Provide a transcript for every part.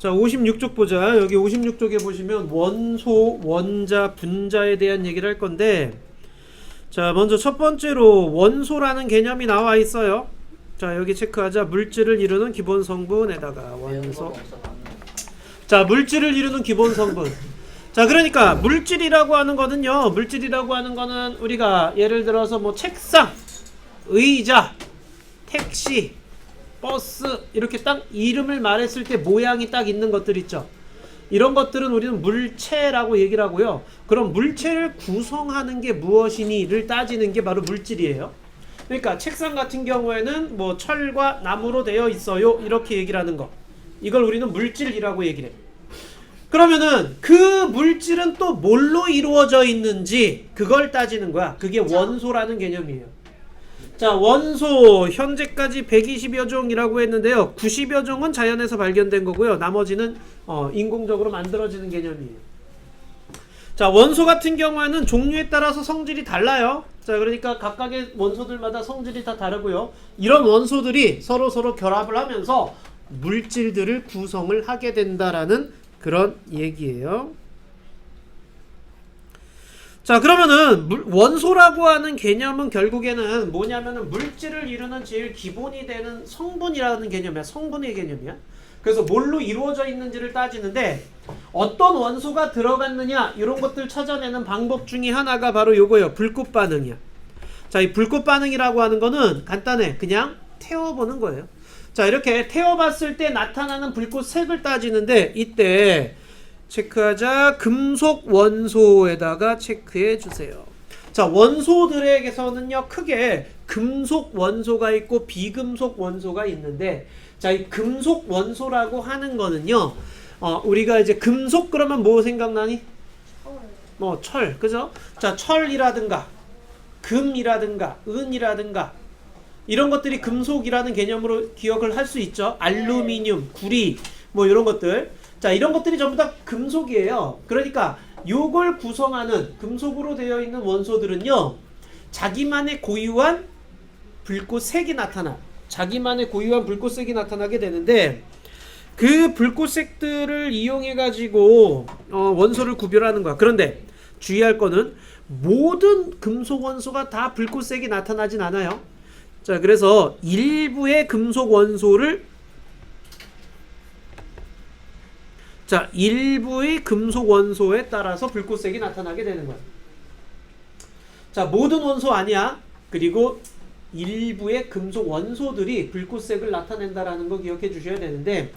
자, 56쪽 보자. 여기 56쪽에 보시면 원소, 원자, 분자에 대한 얘기를 할 건데, 자, 먼저 첫 번째로 원소라는 개념이 나와 있어요. 자, 여기 체크하자. 물질을 이루는 기본 성분에다가 원소. 자, 물질을 이루는 기본 성분. 자, 그러니까 물질이라고 하는 거는요. 물질이라고 하는 거는 우리가 예를 들어서 뭐 책상, 의자, 택시, 버스 이렇게 딱 이름을 말했을 때 모양이 딱 있는 것들 있죠. 이런 것들은 우리는 물체라고 얘기를 하고요. 그럼 물체를 구성하는 게 무엇이니를 따지는 게 바로 물질이에요. 그러니까 책상 같은 경우에는 뭐 철과 나무로 되어 있어요. 이렇게 얘기를 하는 거. 이걸 우리는 물질이라고 얘기를 해요. 그러면은 그 물질은 또 뭘로 이루어져 있는지 그걸 따지는 거야. 그게 원소라는 개념이에요. 자, 원소 현재까지 120여 종이라고 했는데요. 90여 종은 자연에서 발견된 거고요. 나머지는 인공적으로 만들어지는 개념이에요. 자, 원소 같은 경우에는 종류에 따라서 성질이 달라요. 자, 그러니까 각각의 원소들마다 성질이 다 다르고요. 이런 원소들이 서로 결합을 하면서 물질들을 구성을 하게 된다라는 그런 얘기예요. 자, 그러면은 원소라고 하는 개념은 결국에는 뭐냐면은 물질을 이루는 제일 기본이 되는 성분이라는 개념이야. 성분의 개념이야. 그래서 뭘로 이루어져 있는지를 따지는데 어떤 원소가 들어갔느냐 이런 것들 찾아내는 방법 중에 하나가 바로 요거예요. 불꽃 반응이야. 자, 이 불꽃 반응이라고 하는 거는 간단해. 그냥 태워보는 거예요. 자, 이렇게 태워봤을 때 나타나는 불꽃 색을 따지는데 이때 체크하자. 금속 원소에다가 체크해 주세요. 자, 원소들에게서는요 크게 금속 원소가 있고 비금속 원소가 있는데, 자, 이 금속 원소라고 하는 거는요 우리가 이제 금속 그러면 뭐 생각나니? 뭐 철, 그죠? 자, 철이라든가 금이라든가 은이라든가 이런 것들이 금속이라는 개념으로 기억을 할 수 있죠. 알루미늄, 구리 뭐 이런 것들. 자, 이런 것들이 전부 다 금속이에요. 그러니까 요걸 구성하는 금속으로 되어 있는 원소들은요 자기만의 고유한 불꽃색이 나타나. 자기만의 고유한 불꽃색이 나타나게 되는데 그 불꽃색들을 이용해 가지고 원소를 구별하는 거야. 그런데 주의할 거는 모든 금속 원소가 다 불꽃색이 나타나진 않아요. 자, 그래서 일부의 금속 원소를 일부의 금속 원소에 따라서 불꽃색이 나타나게 되는 거야. 자, 모든 원소 아니야. 그리고 일부의 금속 원소들이 불꽃색을 나타낸다라는 거 기억해 주셔야 되는데,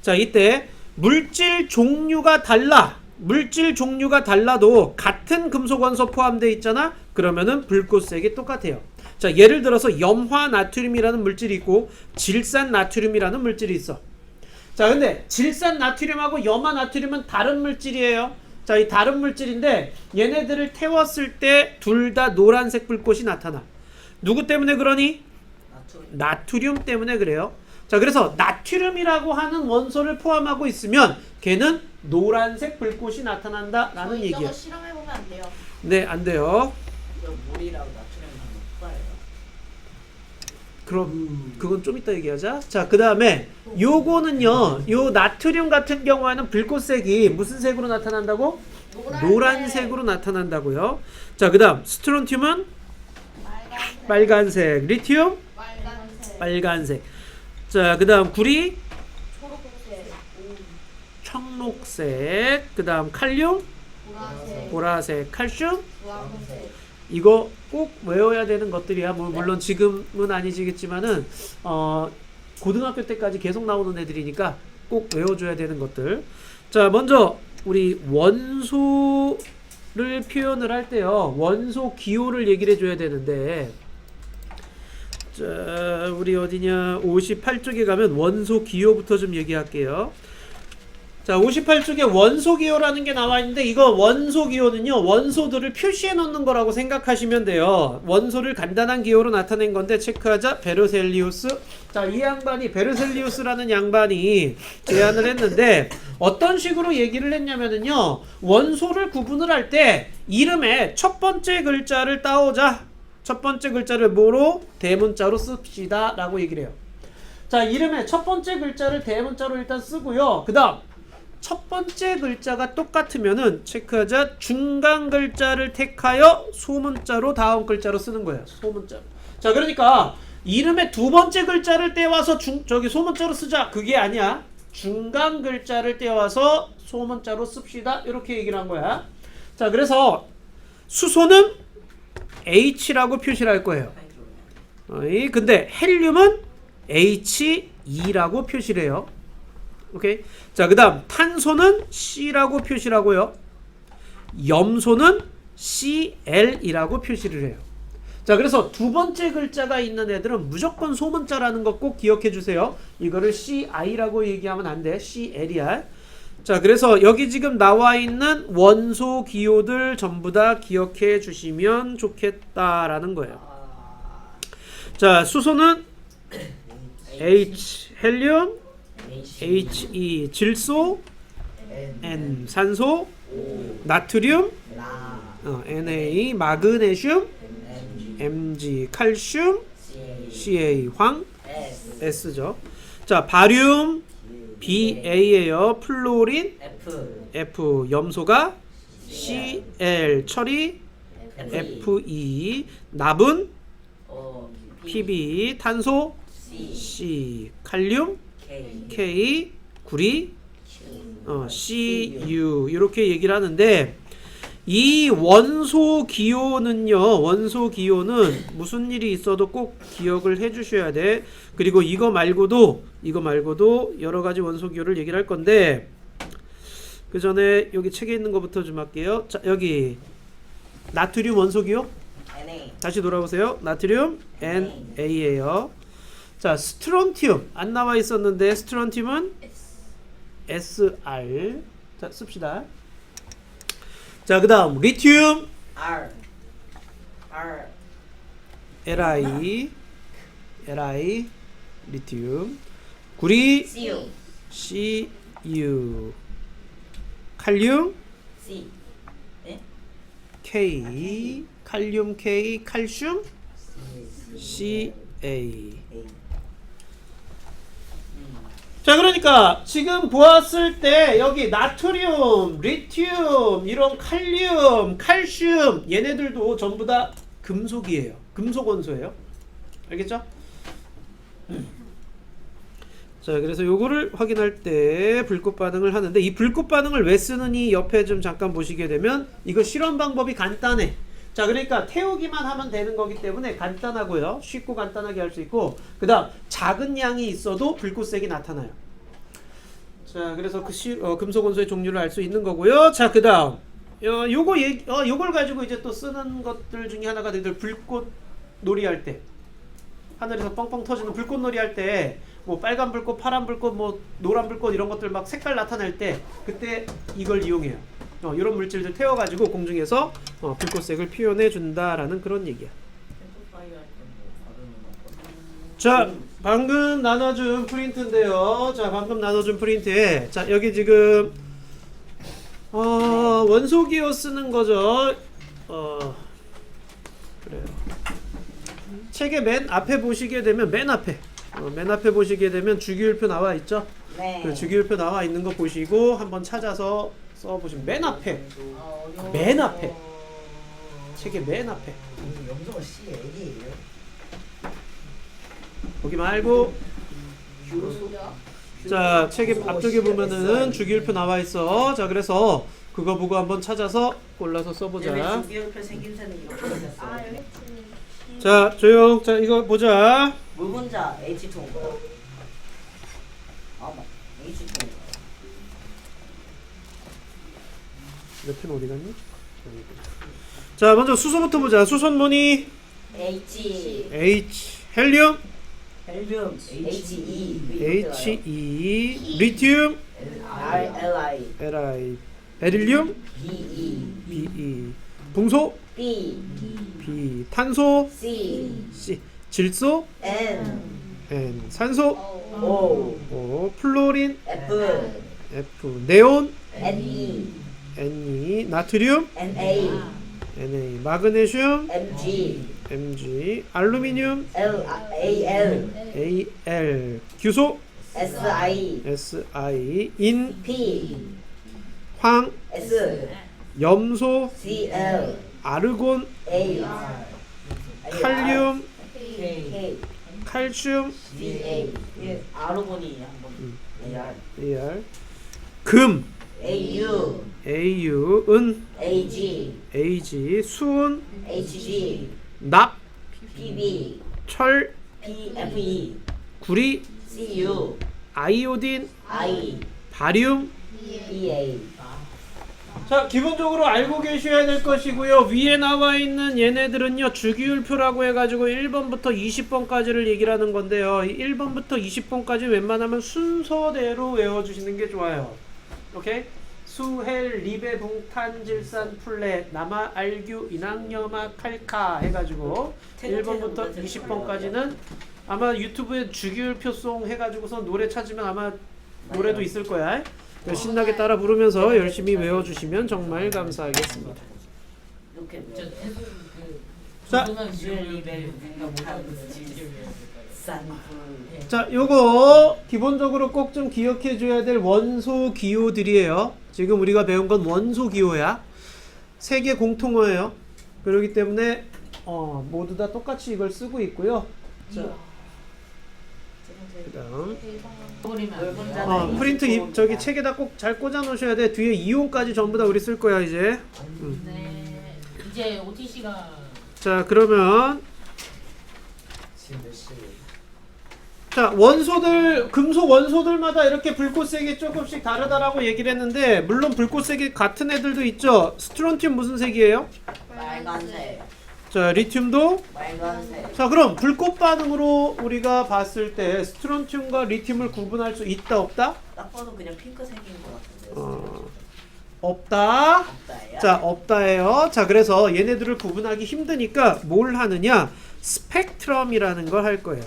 자, 이때 물질 종류가 달라도 같은 금속 원소 포함되어 있잖아. 그러면은 불꽃색이 똑같아요. 자, 예를 들어서 염화나트륨이라는 물질이 있고 질산나트륨이라는 물질이 있어. 자, 근데 질산나트륨하고 염화나트륨은 다른 물질이에요. 자, 이 다른 물질인데 얘네들을 태웠을 때 둘 다 노란색 불꽃이 나타나. 누구 때문에 그러니? 나트륨 때문에 그래요. 자, 그래서 나트륨이라고 하는 원소를 포함하고 있으면 걔는 노란색 불꽃이 나타난다라는 얘기예요. 이거 실험해보면 안 돼요. 네, 안 돼요. 물이랑 나트륨하고 똑같아요. 그럼 그건 좀 이따 얘기하자. 자, 그 다음에 요거는요 요 나트륨 같은 경우에는 불꽃색이 무슨 색으로 나타난다고? 노란색으로 나타난다고요. 자, 그 다음 스트론튬은 빨간색, 리튬 빨간색. 자, 그 다음 구리 청록색, 그 다음 칼륨 보라색, 칼슘 이거 꼭 외워야 되는 것들이야. 물론 지금은 아니지겠지만은 고등학교 때까지 계속 나오는 애들이니까 꼭 외워줘야 되는 것들. 자, 먼저 우리 원소를 표현을 할 때요 원소 기호를 얘기를 해줘야 되는데, 자, 우리 어디냐 58쪽에 가면 원소 기호부터 좀 얘기할게요. 자, 58쪽에 원소 기호라는 게 나와 있는데 이거 원소 기호는요 원소들을 표시해 놓는 거라고 생각하시면 돼요. 원소를 간단한 기호로 나타낸 건데 체크하자. 베르셀리우스. 자, 이 양반이 베르셀리우스라는 양반이 제안을 했는데 어떤 식으로 얘기를 했냐면은요 원소를 구분을 할 때 이름에 첫 번째 글자를 따오자. 첫 번째 글자를 뭐로? 대문자로 씁시다 라고 얘기를 해요. 자, 이름에 첫 번째 글자를 대문자로 일단 쓰고요. 그 다음 첫 번째 글자가 똑같으면은 체크하자. 중간 글자를 택하여 소문자로 다음 글자로 쓰는 거예요. 소문자로. 자, 그러니까 이름의 두 번째 글자를 떼와서 저기 소문자로 쓰자. 그게 아니야. 중간 글자를 떼와서 소문자로 씁시다. 이렇게 얘기를 한 거야. 자, 그래서 수소는 H라고 표시를 할 거예요. 근데 헬륨은 He2라고 표시를 해요. 오케이. 자, 그 다음 탄소는 C라고 표시를 하고요. 염소는 Cl이라고 표시를 해요. 자, 그래서 두 번째 글자가 있는 애들은 무조건 소문자라는 거 꼭 기억해 주세요. 이거를 CI라고 얘기하면 안 돼. CL이야. 자, 그래서 여기 지금 나와 있는 원소 기호들 전부 다 기억해 주시면 좋겠다라는 거예요. 자, 수소는 H, 헬륨, He, 질소, N, 산소, 나트륨, Na, 마그네슘, Mg, 칼슘, Ca, 황, S죠. 자, 바륨, Ba예요. 플로린, F, 염소가 Cl, 철이 Fe, 납은 Pb, 탄소 C, 칼륨 K, 구리 Cu 이렇게 얘기를 하는데 이 원소 기호는요. 원소 기호는 무슨 일이 있어도 꼭 기억을 해 주셔야 돼. 그리고 이거 말고도 여러 가지 원소 기호를 얘기를 할 건데 그 전에 여기 책에 있는 것부터 좀 할게요. 자, 여기 나트륨 원소 기호 다시 돌아보세요. 나트륨 Na예요. 자, 스트론튬 안 나와 있었는데 스트론튬은 Sr. 자, 씁시다. 자, 그 다음 리튬 Li 리튬 구리 Cu 칼륨 K 칼륨 K 칼슘 Ca. 자, 그러니까 지금 보았을 때 여기 나트륨, 리튬, 이런 칼륨, 칼슘 얘네들도 전부 다 금속이에요. 금속 원소예요. 알겠죠? 자, 그래서 요거를 확인할 때 불꽃 반응을 하는데 이 불꽃 반응을 왜 쓰느니 옆에 좀 잠깐 보시게 되면 이거 실험 방법이 간단해. 자, 그러니까 태우기만 하면 되는 거기 때문에 간단하고요. 쉽고 간단하게 할 수 있고 그 다음 작은 양이 있어도 불꽃색이 나타나요. 자, 그래서 그 금속 원소의 종류를 알 수 있는 거고요. 자, 그 다음 요걸 가지고 이제 또 쓰는 것들 중에 하나가 너희들 불꽃 놀이 할 때 하늘에서 뻥뻥 터지는 불꽃 놀이 할 때 뭐 빨간 불꽃, 파란 불꽃, 뭐 노란 불꽃 이런 것들 막 색깔 나타날 때 그때 이걸 이용해요. 이런 물질들 태워가지고 공중에서 불꽃색을 표현해 준다라는 그런 얘기야. 자, 방금 나눠준 프린트인데요. 자, 방금 나눠준 프린트에 자, 여기 지금 원소기호 쓰는 거죠. 그래요. 책의 맨 앞에 보시게 되면 맨 앞에 보시게 되면 주기율표 나와 있죠. 네. 그 주기율표 나와 있는 거 보시고 한번 찾아서 써보시면 맨 앞에 책의 맨 앞에 염소가 CL이에요? 거기 말고 자, 책의 앞쪽에 보면은 주기율표 나와 있어. 자, 그래서 그거 보고 한번 찾아서 골라서 써보자. 주기율표 생김새는 이렇게 생겼어요. 자, 조용. 자, 이거 보자. 물 분자 H2인가요? H2인가요? 내 펜 어디 갔니? 자, 먼저 수소부터 보자. 수소는 뭐니? H 헬륨 헬륨 He He 리튬 Li 베릴륨 Be 붕소 B 탄소 C 질소 N 산소 O 플로린 F 네온 Ne 나트륨 Na 마그네슘 Mg 알루미늄 Al 규소 SI SI 인 P 황 S 염소 CL 아르곤 A 칼륨 K 칼슘 CA 아르곤이 한번 AR 금 AU AU 은 AG AG 수은 HG 납 PB 철 PFE 구리 CU 아이오딘 I 바륨 BA 자, 기본적으로 알고 계셔야 될 것이고요. 위에 나와 있는 얘네들은요, 주기율표라고 해가지고 1번부터 20번까지를 얘기를 하는 건데요. 이 1번부터 20번까지 웬만하면 순서대로 외워주시는 게 좋아요. 오케이? 수헬, 리베, 붕탄, 질산, 플레, 남아, 알규, 인항염화, 칼카 해가지고 1번부터 20번까지는 아마 유튜브에 주기율표송 해가지고서 노래 찾으면 아마 노래도 있을 거야. 신나게 따라 부르면서 열심히 외워주시면 정말 감사하겠습니다. 이렇게 자, 자, 요거 기본적으로 꼭 좀 기억해 줘야 될 원소 기호들이에요. 지금 우리가 배운 건 원소 기호야. 세계 공통어예요. 그렇기 때문에 모두 다 똑같이 이걸 쓰고 있고요. 자, 그다음 프린트 저기 책에다 꼭 잘 꽂아 놓으셔야 돼. 뒤에 이용까지 전부 다 우리 쓸 거야 이제. 네. 이제 OTC가 자, 그러면 자, 원소들, 금속 원소들마다 이렇게 불꽃색이 조금씩 다르다라고 얘기를 했는데, 물론 불꽃색이 같은 애들도 있죠. 스트론튬 무슨 색이에요? 빨간색 자, 리튬도. 빨간색 자, 그럼 불꽃 반응으로 우리가 봤을 때 스트론튬과 리튬을 구분할 수 있다 없다? 딱 봐도 그냥 핑크색인 것 같은데 없다. 없다예요? 자, 없다예요. 자, 그래서 얘네들을 구분하기 힘드니까 뭘 하느냐? 스펙트럼이라는 걸 할 거예요.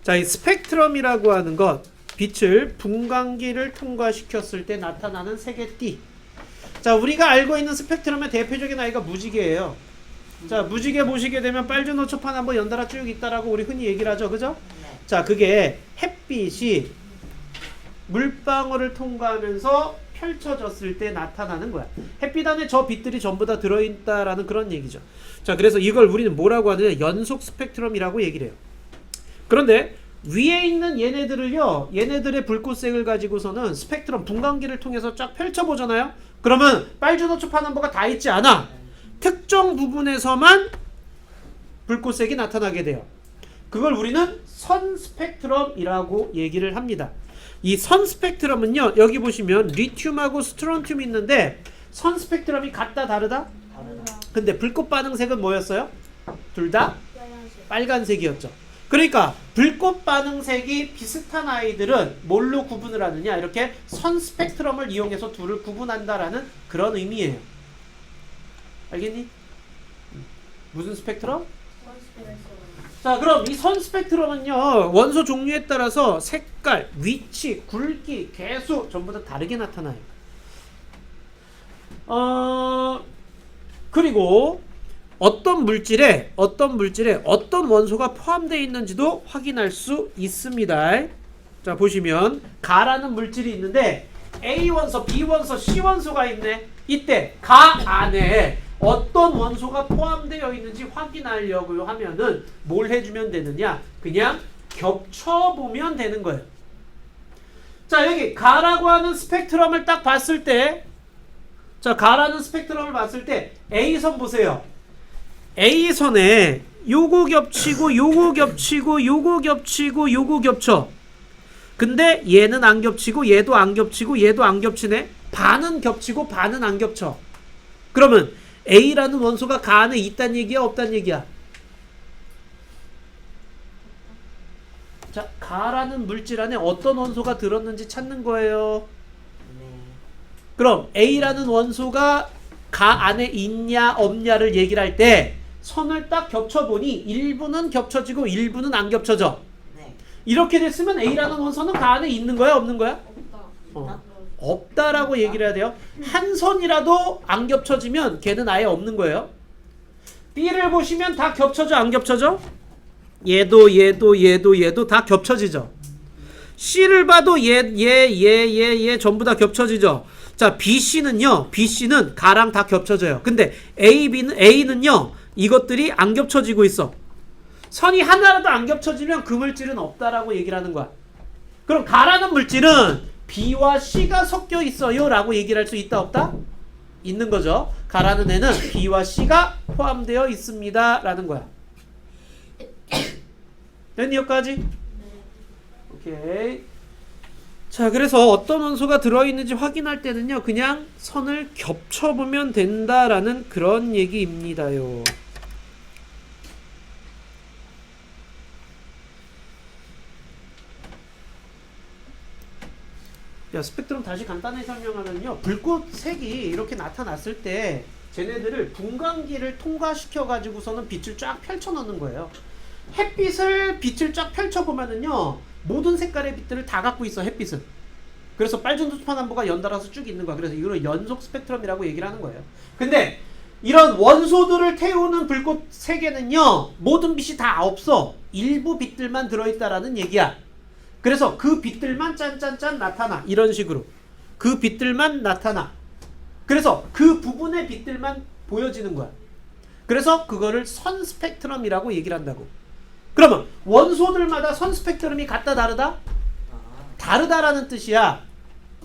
자, 이 스펙트럼이라고 하는 것, 빛을 분광기를 통과시켰을 때 나타나는 색의 띠. 자, 우리가 알고 있는 스펙트럼의 대표적인 아이가 무지개예요. 자, 무지개 보시게 되면 빨주 노초판 한번 연달아 쭉 있다라고 우리 흔히 얘기를 하죠. 그죠? 네. 자, 그게 햇빛이 물방울을 통과하면서 펼쳐졌을 때 나타나는 거야. 햇빛 안에 저 빛들이 전부 다 들어있다라는 그런 얘기죠. 자, 그래서 이걸 우리는 뭐라고 하느냐? 연속 스펙트럼이라고 얘기를 해요. 그런데 위에 있는 얘네들을요, 얘네들의 불꽃색을 가지고서는 스펙트럼 분광기를 통해서 쫙 펼쳐보잖아요. 그러면 빨주노초 파남보가 다 있지 않아. 특정 부분에서만 불꽃색이 나타나게 돼요. 그걸 우리는 선 스펙트럼이라고 얘기를 합니다. 이 선 스펙트럼은요, 여기 보시면 리튬하고 스트론튬이 있는데 선 스펙트럼이 같다 다르다? 다르다 근데 불꽃 반응색은 뭐였어요? 둘 다 빨간색이었죠. 그러니까 불꽃 반응색이 비슷한 아이들은 뭘로 구분을 하느냐? 이렇게 선 스펙트럼을 이용해서 둘을 구분한다라는 그런 의미예요. 알겠니? 무슨 스펙트럼? 자, 그럼 이 선 스펙트럼은요, 원소 종류에 따라서 색깔, 위치, 굵기, 개수 전부 다 다르게 나타나요. 그리고 어떤 물질에 어떤 원소가 포함되어 있는지도 확인할 수 있습니다. 자, 보시면 가라는 물질이 있는데 A 원소, B 원소, C 원소가 있네. 이때 가 안에 어떤 원소가 포함되어 있는지 확인하려고 하면은 뭘 해주면 되느냐? 그냥 겹쳐보면 되는 거예요. 자, 여기 가라고 하는 스펙트럼을 딱 봤을 때, 자, 가라는 스펙트럼을 봤을 때 A선 보세요. A선에 요거 겹치고 요거 겹치고 요거 겹치고 요거 겹쳐. 근데 얘는 안 겹치고 얘도 안 겹치고 얘도 안 겹치네. 반은 겹치고 반은 안 겹쳐. 그러면 A라는 원소가 가 안에 있단 얘기야 없단 얘기야? 자, 가라는 물질 안에 어떤 원소가 들었는지 찾는 거예요. 네. 그럼 A라는 원소가 가 안에 있냐 없냐를 얘기를 할 때 선을 딱 겹쳐보니 일부는 겹쳐지고 일부는 안 겹쳐져. 네. 이렇게 됐으면 A라는 원소는 가 안에 있는 거야 없는 거야? 없다. 없다라고 얘기를 해야 돼요. 한 선이라도 안 겹쳐지면 걔는 아예 없는 거예요. B를 보시면 다 겹쳐져 안 겹쳐져? 얘도 다 겹쳐지죠. C를 봐도 얘 전부 다 겹쳐지죠. 자, BC는요 가랑 다 겹쳐져요. 근데 A는요 이것들이 안 겹쳐지고 있어. 선이 하나라도 안 겹쳐지면 그 물질은 없다라고 얘기를 하는 거야. 그럼 가라는 물질은 B와 C가 섞여 있어요 라고 얘기를 할 수 있다 없다? 있는 거죠. 가라는 애는 B와 C가 포함되어 있습니다 라는 거야. 됐니 여기까지? 오케이. 자, 그래서 어떤 원소가 들어있는지 확인할 때는요 그냥 선을 겹쳐보면 된다라는 그런 얘기입니다요. 야, 스펙트럼 다시 간단히 설명하면요 불꽃 색이 이렇게 나타났을 때 쟤네들을 분광기를 통과시켜 가지고서는 빛을 쫙 펼쳐 놓는 거예요. 햇빛을 빛을 쫙 펼쳐 보면은요 모든 색깔의 빛들을 다 갖고 있어 햇빛은. 그래서 빨주노초파남보가 연달아서 쭉 있는 거야. 그래서 이걸 연속 스펙트럼이라고 얘기를 하는 거예요. 근데 이런 원소들을 태우는 불꽃 색에는요 모든 빛이 다 없어. 일부 빛들만 들어있다라는 얘기야. 그래서 그 빛들만 짠짠짠 나타나. 이런 식으로 그 빛들만 나타나. 그래서 그 부분의 빛들만 보여지는 거야. 그래서 그거를 선 스펙트럼이라고 얘기를 한다고. 그러면 원소들마다 선 스펙트럼이 같다 다르다? 다르다라는 뜻이야.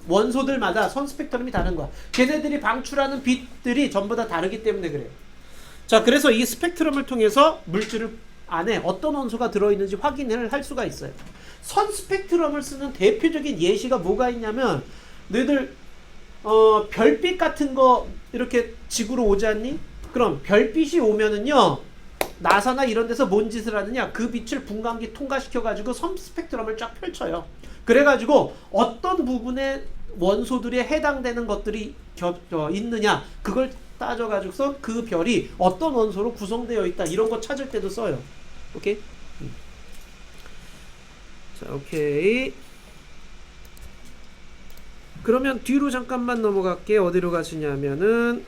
원소들마다 선 스펙트럼이 다른 거야. 걔네들이 방출하는 빛들이 전부 다 다르기 때문에 그래요. 자, 그래서 이 스펙트럼을 통해서 물질 안에 어떤 원소가 들어있는지 확인을 할 수가 있어요. 선 스펙트럼을 쓰는 대표적인 예시가 뭐가 있냐면 너희들 별빛 같은 거 이렇게 지구로 오지 않니? 그럼 별빛이 오면은요 나사나 이런 데서 뭔 짓을 하느냐, 그 빛을 분광기 통과시켜 가지고 선 스펙트럼을 쫙 펼쳐요. 그래 가지고 어떤 부분에 원소들에 해당되는 것들이 있느냐 그걸 따져 가지고서 그 별이 어떤 원소로 구성되어 있다 이런 거 찾을 때도 써요. 오케이? 자, 오케이. 그러면 뒤로 잠깐만 넘어갈게요. 어디로 가시냐면은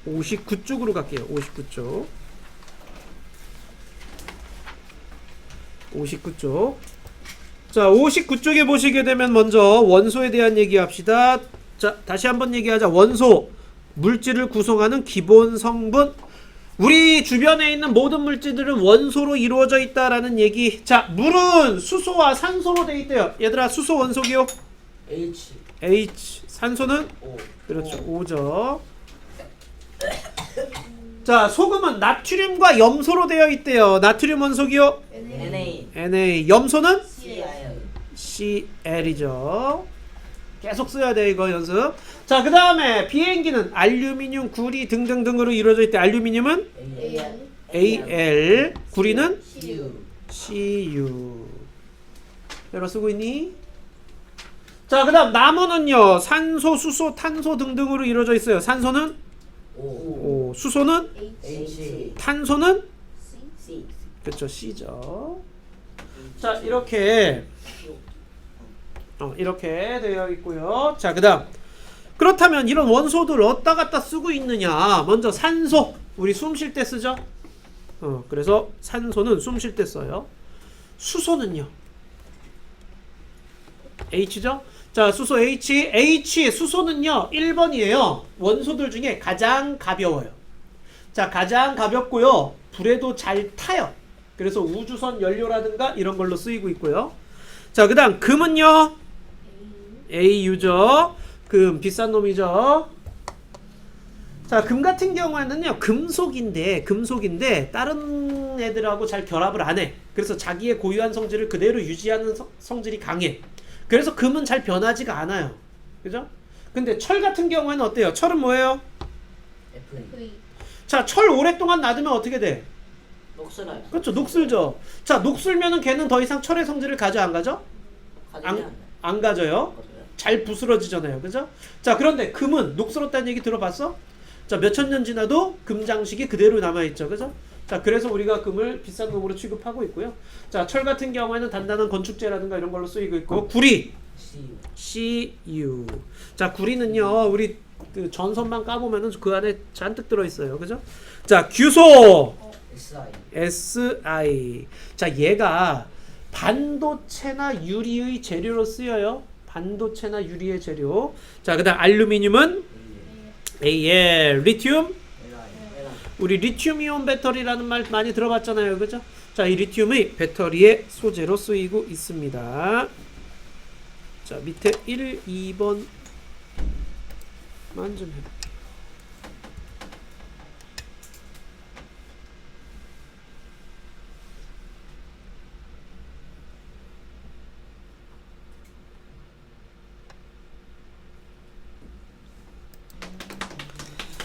59쪽으로 갈게요. 59쪽. 59쪽. 자, 59쪽에 보시게 되면 먼저 원소에 대한 얘기합시다. 자, 다시 한번 얘기하자. 원소, 물질을 구성하는 기본 성분. 우리 주변에 있는 모든 물질들은 원소로 이루어져 있다라는 얘기. 자, 물은 수소와 산소로 되어 있대요. 얘들아, 수소 원소 기호 H. 산소는 O. 그렇죠. O죠. 자, 소금은 나트륨과 염소로 되어 있대요. 나트륨 원소 기호 Na. 염소는 Cl이죠. 계속 써야 돼 이거 연습. 자, 그 다음에 비행기는 알루미늄, 구리 등등등으로 이루어져 있대. 알루미늄은 Al, 구리는 Cu. 여러 쓰고 있니? 자, 그 다음 나무는요 산소, 수소, 탄소 등등으로 이루어져 있어요. 산소는 O, 수소는 H. 탄소는 C. 그렇죠, C죠. 자, 이렇게 이렇게 되어 있고요. 자, 그 다음 그렇다면 이런 원소들 어디다 갖다 쓰고 있느냐. 먼저 산소, 우리 숨 쉴 때 쓰죠. 그래서 산소는 숨 쉴 때 써요. 수소는요 H죠. 자, 수소 H, 수소는요 1번이에요. 원소들 중에 가장 가벼워요. 자, 가장 가볍고요 불에도 잘 타요. 그래서 우주선 연료라든가 이런 걸로 쓰이고 있고요. 자, 그 다음 금은요 AU죠. 금 비싼 놈이죠. 자, 금 같은 경우에는요 금속인데 다른 애들하고 잘 결합을 안 해. 그래서 자기의 고유한 성질을 그대로 유지하는 성질이 강해. 그래서 금은 잘 변하지가 않아요. 그죠? 근데 철 같은 경우에는 어때요? 철은 뭐예요? F. 자, 철 오랫동안 놔두면 어떻게 돼? 녹슬어요. 그렇죠, 녹슬죠. 자, 녹슬면은 걔는 더 이상 철의 성질을 가져 안 가져? 가지면 안 가져요. 잘 부스러지잖아요. 그죠? 자, 그런데 금은 녹슬었다는 얘기 들어봤어? 자, 몇천 년 지나도 금 장식이 그대로 남아있죠. 그죠? 자, 그래서 우리가 금을 비싼 놈으로 취급하고 있고요. 자, 철 같은 경우에는 단단한 건축재라든가 이런 걸로 쓰이고 있고, 구리 CU. 자, 구리는요 우리 그 전선만 까보면은 그 안에 잔뜩 들어있어요. 그죠? 자, 규소 SI. SI. 자, 얘가 반도체나 유리의 재료로 쓰여요. 반도체나 유리의 재료. 자, 그다음 알루미늄은 AL, 리튬. 우리 리튬이온 배터리라는 말 많이 들어봤잖아요, 그죠? 자, 이 리튬이 배터리의 소재로 쓰이고 있습니다. 자, 밑에 1, 2번만 좀 해볼게요.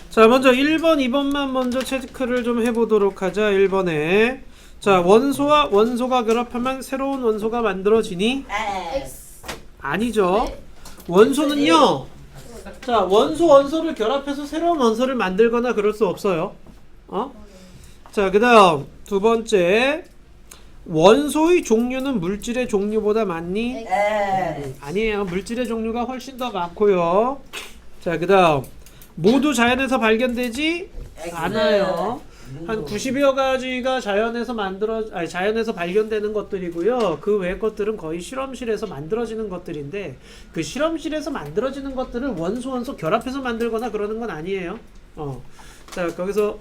자, 먼저 1번, 2번만 먼저 체크를 좀 해보도록 하자. 1번에 자, 원소와 원소가 결합하면 새로운 원소가 만들어지니? S. 아니죠. 원소는요, 자, 원소를 결합해서 새로운 원소를 만들거나 그럴 수 없어요. 자, 그 다음 두 번째, 원소의 종류는 물질의 종류보다 많니? S. 아니에요. 물질의 종류가 훨씬 더 많고요. 자, 그 다음 모두 자연에서 발견되지 않아요. 한 90여 가지가 자연에서 발견되는 것들이고요. 그 외의 것들은 거의 실험실에서 만들어지는 것들인데, 그 실험실에서 만들어지는 것들을 원소 결합해서 만들거나 그러는 건 아니에요. 자, 거기서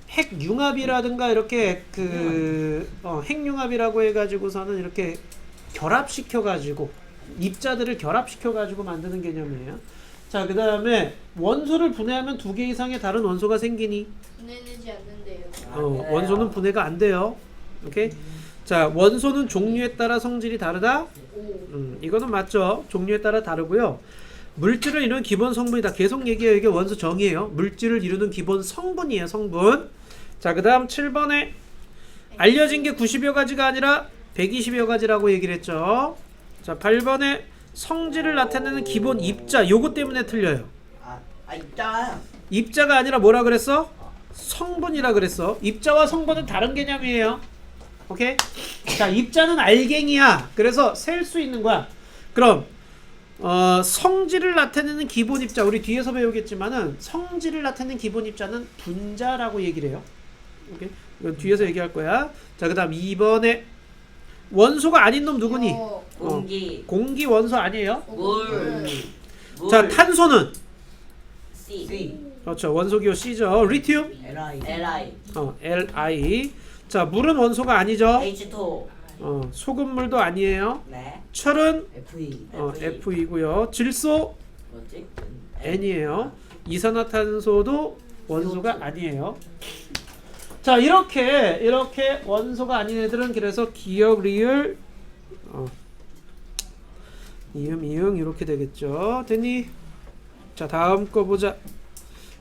핵융합이라든가 이렇게 핵융합이라고 해가지고서는 이렇게 결합시켜가지고 입자들을 결합시켜가지고 만드는 개념이에요. 자, 그 다음에 원소를 분해하면 2개 이상의 다른 원소가 생기니? 분해되지 않는데요. 원소는 분해가 안 돼요. 오케이? 자, 원소는 종류에 따라 성질이 다르다? 이거는 맞죠. 종류에 따라 다르고요. 물질을 이루는 기본 성분이다. 계속 얘기해요. 이게 원소 정의예요. 물질을 이루는 기본 성분이에요. 성분. 자, 그 다음 7번에 알려진 게 90여 가지가 아니라 120여 가지라고 얘기를 했죠. 자, 8번에 성질을 나타내는 기본 입자, 요거 때문에 틀려요. 있다. 입자가 아니라 뭐라 그랬어? 성분이라 그랬어. 입자와 성분은 다른 개념이에요. 오케이? 자, 입자는 알갱이야. 그래서 셀 수 있는 거야. 그럼 성질을 나타내는 기본 입자, 우리 뒤에서 배우겠지만은 성질을 나타내는 기본 입자는 분자라고 얘기를 해요. 오케이? 이건 뒤에서 얘기할 거야. 자, 그 다음 2번에 원소가 아닌 놈 누구니? 공기. 공기 원소 아니에요? 물. 자, 탄소는? C. 그렇죠. 원소기호 C죠. 리튬? Li. Li. 자, 물은 원소가 아니죠? H2O. 소금물도 아니에요. 네. 철은? Fe. Fe이고요. 질소? 뭐지? N이에요. 이산화탄소도 원소가 아니에요. 자, 이렇게 원소가 아닌 애들은 그래서 기역, 리을, 이응 이렇게 되겠죠. 됐니? 자, 다음 거 보자.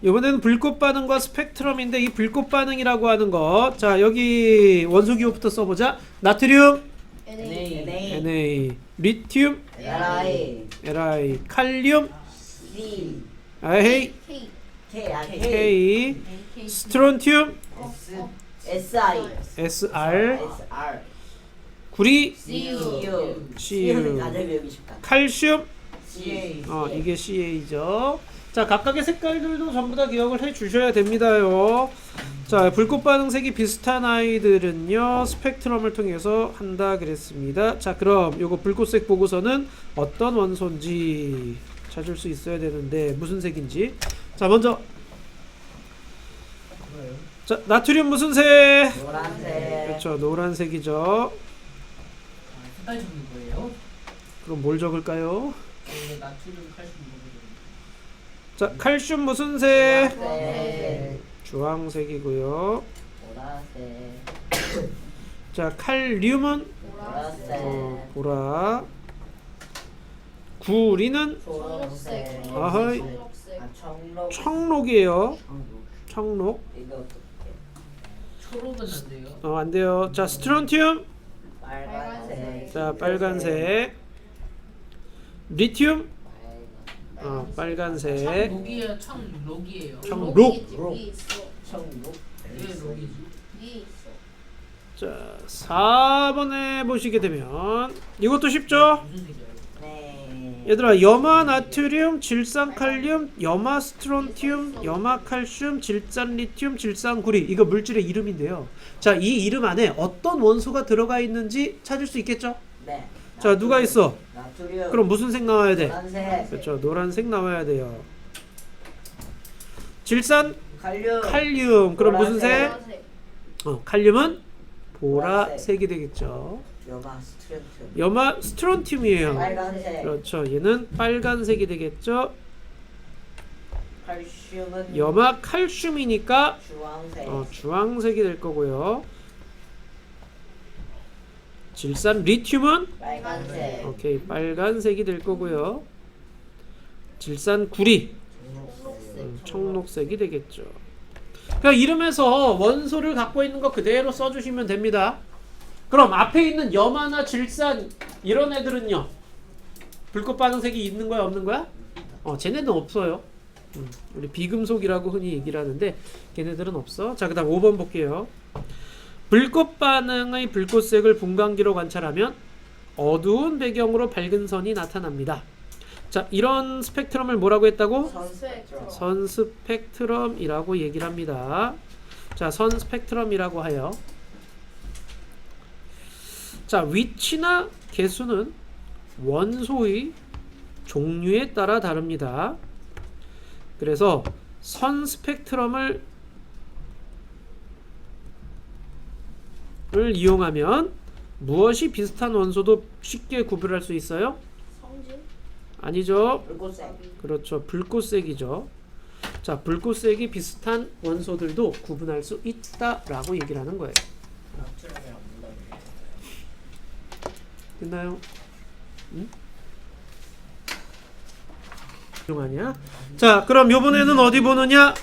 이번에는 불꽃 반응과 스펙트럼인데, 이 불꽃 반응이라고 하는 거, 자, 여기 원소 기호부터 써보자. 나트륨, Na, 리튬, Li, 칼륨, C. 아헤이, K. K, 스트론튬, SI. Sr, 구리, CU. Cu, 다들 배우기 쉽다. 칼슘, CA. 이게 CA죠. 자, 각각의 색깔들도 전부 다 기억을 해 주셔야 됩니다요. 자, 불꽃 반응색이 비슷한 아이들은요, 스펙트럼을 통해서 한다 그랬습니다. 자, 그럼 요거 불꽃색 보고서는 어떤 원소인지 찾을 수 있어야 되는데, 무슨 색인지. 자, 먼저 자, 나트륨 무슨 색? 노란색. 그렇죠, 노란색이죠. 색깔 적는 거예요? 그럼 뭘 적을까요? 나트륨 칼슘 먹으면 자, 칼슘 무슨 색? 네. 주황색이고요. 보라색. 자, 칼륨은 보라색. 보라. 구리는 초록색. 아하이. 청록. 청록이에요. 청록. 이거 어떻게? 초록은 안 돼요. 안 돼요. 자, 스트론튬. 빨간색. 자, 빨간색. 리튬. 빨간색. 청록이에요. 청록이에요. 청록. 위에 있어. 청록. 왜 록이지? 위에 있어. 자, 4번에 보시게 되면 이것도 쉽죠? 무슨 색이에요? 네. 얘들아 염화 나트륨, 질산 칼륨, 염화 스트론튬, 염화 칼슘, 질산 리튬, 질산 구리 이거 물질의 이름인데요. 자, 이 이름 안에 어떤 원소가 들어가 있는지 찾을 수 있겠죠? 네. 자, 누가 있어? 나트륨. 그럼 무슨 색 나와야 돼? 노란색. 그렇죠. 노란색 나와야 돼요. 질산 칼륨. 칼륨. 그럼 무슨 색? 보라색. 칼륨은 보라색이 되겠죠. 염화 스트론튬. 염화 스트론튬이에요. 빨간색. 그렇죠. 얘는 빨간색이 되겠죠. 칼슘은 염화 칼슘이니까 주황색. 주황색이 될 거고요. 질산 리튬은 빨간색. 오케이 빨간색이 될 거고요. 질산 구리 청록색이 되겠죠. 그러니까 이름에서 원소를 갖고 있는 거 그대로 써주시면 됩니다. 그럼 앞에 있는 염화나 질산 이런 애들은요? 불꽃 반응색이 있는 거야 없는 거야? 쟤네는 없어요. 우리 비금속이라고 흔히 얘기를 하는데 걔네들은 없어. 자, 그 다음 5번 볼게요. 불꽃 반응의 불꽃색을 분광기로 관찰하면 어두운 배경으로 밝은 선이 나타납니다. 자, 이런 스펙트럼을 뭐라고 했다고? 선스펙트럼. 선 스펙트럼이라고 얘기를 합니다. 자, 선 스펙트럼이라고 하여 자, 위치나 개수는 원소의 종류에 따라 다릅니다. 그래서 선 스펙트럼을 이용하면 무엇이 비슷한 원소도 쉽게 구별할 수 있어요? 성질? 아니죠. 불꽃색. 그렇죠. 불꽃색이죠. 자, 불꽃색이 비슷한 원소들도 구분할 수 있다라고 얘기를 하는 거예요. 나트륨이랑 물론. 됐나요? 응? 아니야? 자, 그럼 요번에는 어디 보느냐?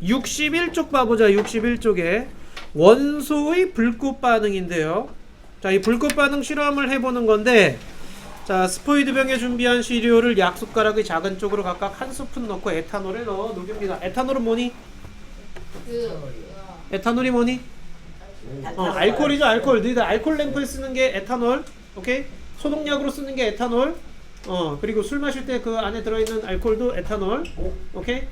61쪽 봐보자. 61쪽에 원소의 불꽃 반응인데요. 자, 이 불꽃 반응 실험을 해보는 건데, 자, 스포이드병에 준비한 시료를 약숟가락의 작은 쪽으로 각각 한 스푼 넣고 에탄올을 넣어 녹입니다. 에탄올은 뭐니? 에탄올이 뭐니? 알코올이죠. 알코올. 너희들 알코올 램프에 쓰는 게 에탄올. 오케이? 소독약으로 쓰는 게 에탄올. 그리고 술 마실 때 그 안에 들어있는 알코올도 에탄올. 오케이?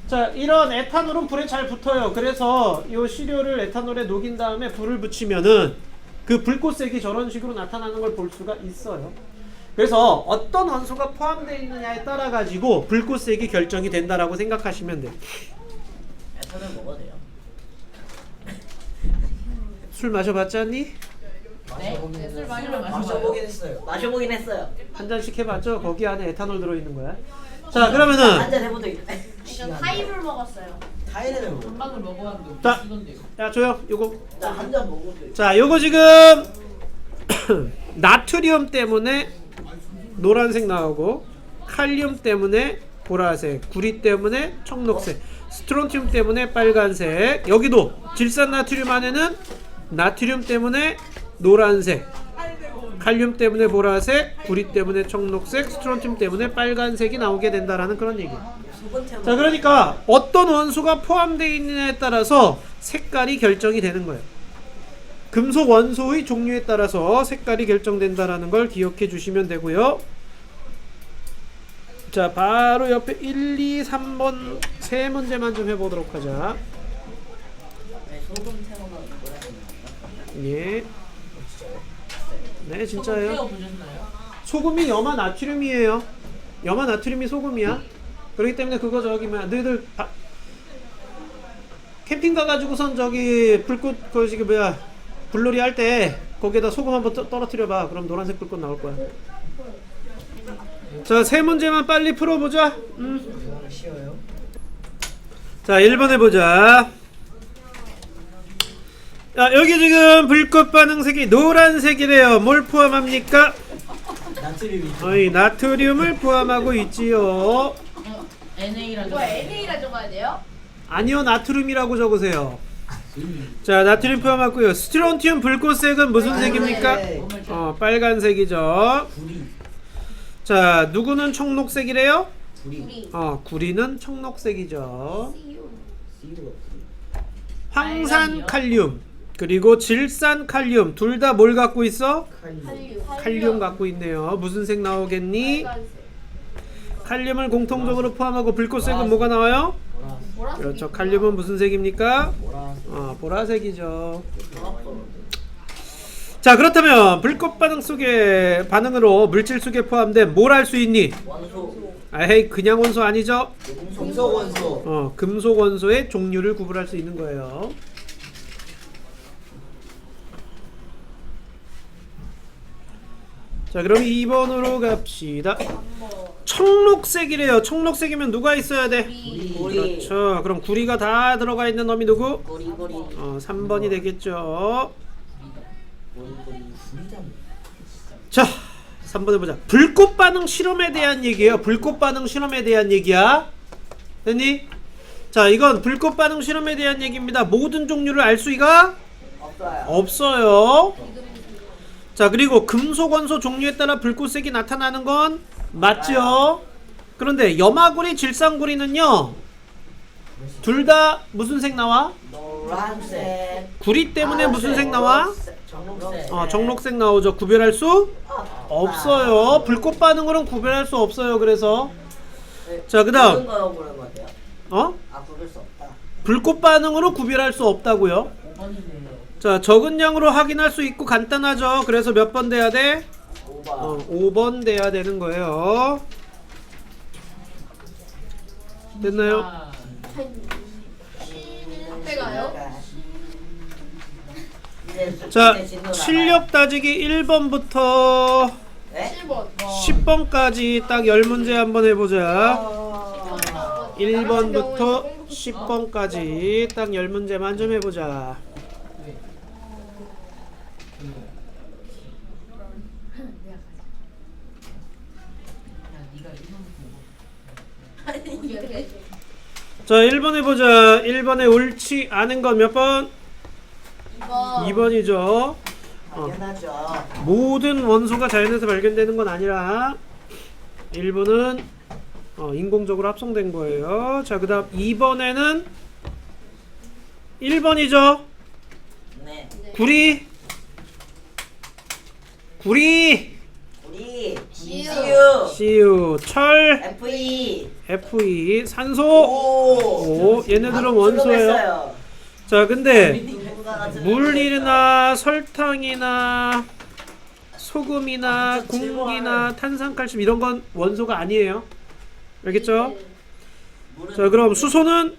자, 이런 에탄올은 불에 잘 붙어요. 그래서 이 시료를 에탄올에 녹인 다음에 불을 붙이면은 그 불꽃색이 저런 식으로 나타나는 걸 볼 수가 있어요. 그래서 어떤 원소가 포함되어 있느냐에 따라 가지고 불꽃색이 결정이 된다라고 생각하시면 돼요. 에탄올 먹어도 돼요? 술 마셔봤지 않니? 네? 술 많이 마셔보긴 했어요. 마셔보긴 했어요. 한 잔씩 해봤죠? 거기 안에 에탄올 들어있는 거야. 자, 그러면은 한잔 해본 적 있다. 저 타입을 먹었어요. 타이레를 먹어. 전방을 먹어봤는데 자. 이건데요. 야, 조용. 요거. 나한잔 먹어도 자, 요거 지금 나트륨 때문에 노란색 나오고 칼륨 때문에 보라색, 구리 때문에 청록색, 스트론튬 때문에 빨간색. 여기도 질산 나트륨 안에는 나트륨 때문에 노란색, 칼륨 때문에 보라색, 구리 때문에 청록색, 스트론튬 때문에 빨간색이 나오게 된다라는 그런 얘기예요. 자, 그러니까 어떤 원소가 포함되어 있느냐에 따라서 색깔이 결정이 되는 거예요. 금속 원소의 종류에 따라서 색깔이 결정된다라는 걸 기억해 주시면 되고요. 자, 바로 옆에 1, 2, 3번 세 문제만 좀 해보도록 하자. 소금 태우는 뭐라 예. 네, 소금 진짜예요. 태워보셨나요? 소금이 염화 나트륨이에요. 염화 나트륨이 소금이야. 그렇기 때문에 그거 저기 뭐야, 너희들 캠핑 가가지고선 저기 불꽃 그 저기 뭐야 불놀이 할 때 거기에다 소금 한번 떨어뜨려봐. 그럼 노란색 불꽃 나올 거야. 자, 세 문제만 빨리 풀어보자. 쉬워요? 자, 1번 해보자. 자, 여기 지금 불꽃 반응색이 노란색이래요. 뭘 포함합니까? 나트륨이. 나트륨을 포함하고 있지요. NA라는 이거 NA라 적어야 돼요? 아니요, 나트륨이라고 적으세요. 자, 나트륨 포함하고요. 스트론튬 불꽃색은 무슨 색입니까? 빨간색이죠. 구리. 자, 누구는 청록색이래요? 구리. 구리는 청록색이죠. CU. CU가 황산 칼륨 그리고 질산 칼륨 둘 다 뭘 갖고 있어? 칼륨. 칼륨. 칼륨 갖고 있네요. 무슨 색 나오겠니? 빨간색. 칼륨을 공통적으로 포함하고 불꽃색은 뭐가 나와요? 보라색. 그렇죠. 칼륨은 무슨 색입니까? 보라색. 보라색이죠. 자, 그렇다면 불꽃 반응 속에 반응으로 물질 속에 포함된 뭘 알 수 있니? 원소. 아헤이, 그냥 원소 아니죠? 금속 원소. 금속 원소의 종류를 구분할 수 있는 거예요. 자, 그럼 2번으로 갑시다. 청록색이래요. 청록색이면 누가 있어야 돼? 구리. 그렇죠. 그럼 구리가 다 들어가 있는 놈이 누구? 구리. 3번이 되겠죠. 구리잖아. 자, 3번 해보자. 불꽃 반응 실험에 대한 얘기예요. 불꽃 반응 실험에 대한 얘기야. 됐니? 자, 이건 불꽃 반응 실험에 대한 얘기입니다. 모든 종류를 알 수가 없어요. 자, 그리고 금속 원소 종류에 따라 불꽃색이 나타나는 건 맞죠? 그런데 염화구리, 질산구리는요, 둘 다 무슨 색 나와? 노란색. 구리 때문에 무슨 색 나와? 정록색. 정록색 나오죠. 구별할 수 없어요. 불꽃 반응으로는 구별할 수 없어요. 그래서 자, 그다음 거요 그런 거 같아요. 구별 수 없다. 불꽃 반응으로 구별할 수 없다고요. 5번이네요. 자, 적은 양으로 확인할 수 있고 간단하죠. 그래서 몇 번 돼야 돼? 5번. 5번 돼야 되는 거예요. 됐나요? 앞에 가요? 자, 실력 따지기 1번부터 네? 7번. 10번까지 딱 10문제 한번 해보자. 1번부터 경우에는 10번까지 딱 10문제만 좀 해보자. 자, 1번 해보자. 1번에 옳지 않은 건 몇 번? 2번이죠. 당연하죠. 모든 원소가 자연에서 발견되는 건 아니라 일부는 인공적으로 합성된 거예요. 자, 그 다음 2번에는 1번이죠. 네. 구리, 우리 CU. CU, 철, FE. Fe, 산소. 오. 얘네들은 원소예요. 자, 근데 물이나 설탕이나 소금이나 공기나 탄산칼슘 이런 건 원소가 아니에요. 알겠죠? 자, 그럼 수소는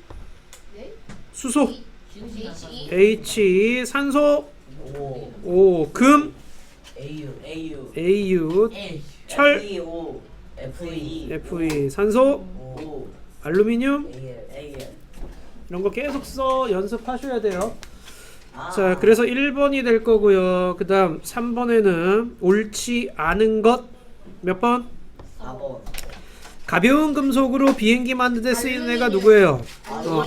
네? 수소 H2. H, 산소 오. O, 금 AU. AU, 철 FEO. FE. Fe, 산소 O. 알루미늄 AL. 이런 거 계속 써 연습하셔야 돼요. 아. 자, 그래서 1번이 될 거고요. 그 다음 3번에는 옳지 않은 것 몇 번? 4번. 가벼운 금속으로 비행기 만드는 데 쓰이는 애가 누구예요?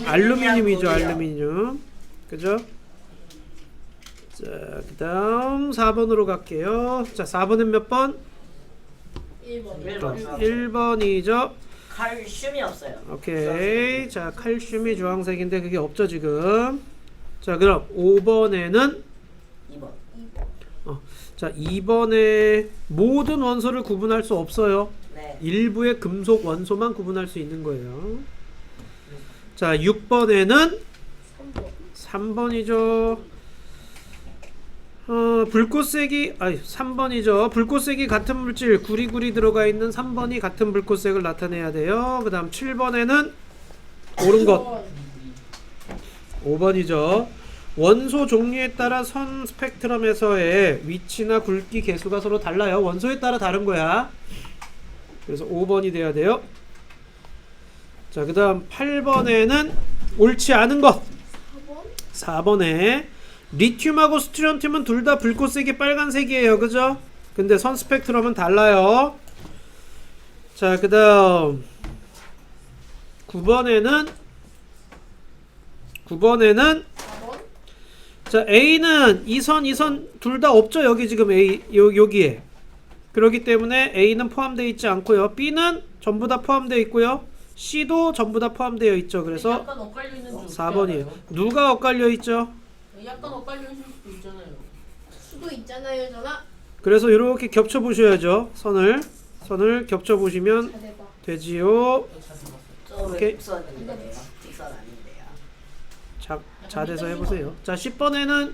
알루미늄이죠. 알루미늄. 알루미늄. 그죠? 자, 그 다음 4번으로 갈게요. 자, 4번은 몇 번? 1번. 1번이죠. 칼슘이 없어요. 오케이. 자, 칼슘이 주황색인데 그게 없죠 지금. 자, 그럼 5번에는 2번. 자, 2번에 모든 원소를 구분할 수 없어요. 네. 일부의 금속 원소만 구분할 수 있는 거예요. 자, 6번에는 3번이죠. 불꽃색이 3번이죠. 불꽃색이 같은 물질 구리구리 들어가 있는 3번이 같은 불꽃색을 나타내야 돼요. 그 다음 7번에는 옳은 것 5번이죠. 원소 종류에 따라 선 스펙트럼에서의 위치나 굵기 개수가 서로 달라요. 원소에 따라 다른 거야. 그래서 5번이 돼야 돼요. 자, 그 다음 8번에는 옳지 않은 것 4번에 리튬하고 스트론튬은 둘 다 불꽃색이 빨간색이에요. 그죠? 근데 선 스펙트럼은 달라요. 자, 그 다음 9번에는 자, A는 이선 둘 다 없죠. 여기 지금 A 여기에. 그렇기 때문에 A는 포함되어 있지 않고요. B는 전부 다 포함되어 있고요. C도 전부 다 포함되어 있죠. 그래서 약간 엇갈려 있는 줄 4번이에요. 누가 엇갈려 있죠? 약간 엇갈려 있을 수도 있잖아요. 수도 있잖아요, 전화. 그래서 이렇게 겹쳐 보셔야죠. 선을 겹쳐 보시면 잘해봐. 되지요. 저왜 오케이. 곡선인데요? 직선 아닌데요. 자대서 해보세요. 자 10번에는 6번에는